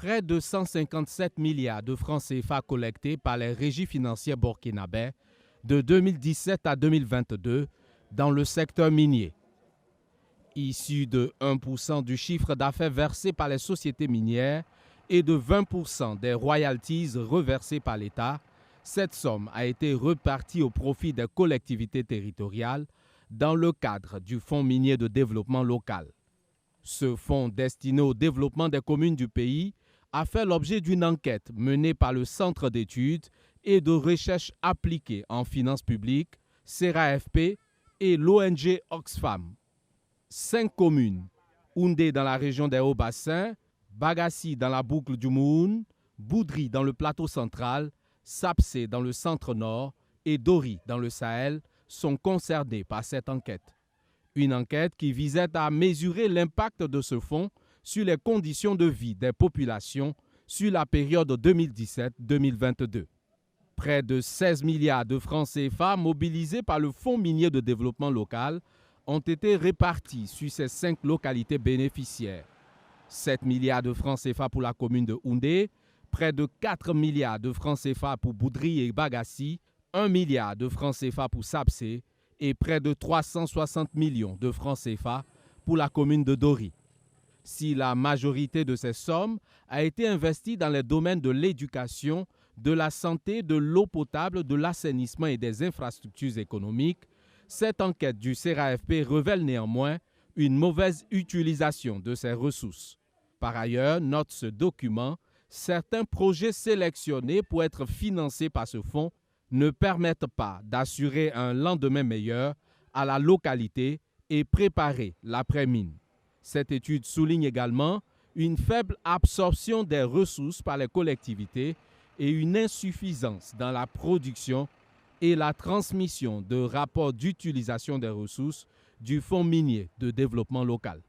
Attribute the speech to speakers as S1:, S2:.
S1: Près de 157 milliards de francs CFA collectés par les régies financières burkinabè de 2017 à 2022 dans le secteur minier. Issu de 1% du chiffre d'affaires versé par les sociétés minières et de 20% des royalties reversées par l'État, cette somme a été repartie au profit des collectivités territoriales dans le cadre du Fonds minier de développement local. Ce fonds destiné au développement des communes du pays a fait l'objet d'une enquête menée par le Centre d'études et de recherche appliquée en finances publiques, CERAFP et l'ONG Oxfam. 5 communes, Houndé dans la région des Hauts-Bassins, Bagassi dans la boucle du Moun, Boudri dans le plateau central, Sapsé dans le centre-nord et Dori dans le Sahel sont concernés par cette enquête. Une enquête qui visait à mesurer l'impact de ce fonds sur les conditions de vie des populations sur la période 2017-2022. Près de 16 milliards de francs CFA mobilisés par le Fonds minier de développement local ont été répartis sur ces 5 localités bénéficiaires. 7 milliards de francs CFA pour la commune de Houndé, près de 4 milliards de francs CFA pour Boudri et Bagassi, 1 milliard de francs CFA pour Sapsé et près de 360 millions de francs CFA pour la commune de Dori. Si la majorité de ces sommes a été investie dans les domaines de l'éducation, de la santé, de l'eau potable, de l'assainissement et des infrastructures économiques, cette enquête du CERAFP révèle néanmoins une mauvaise utilisation de ces ressources. Par ailleurs, note ce document, certains projets sélectionnés pour être financés par ce fonds ne permettent pas d'assurer un lendemain meilleur à la localité et préparer l'après-mine. Cette étude souligne également une faible absorption des ressources par les collectivités et une insuffisance dans la production et la transmission de rapports d'utilisation des ressources du Fonds minier de développement local.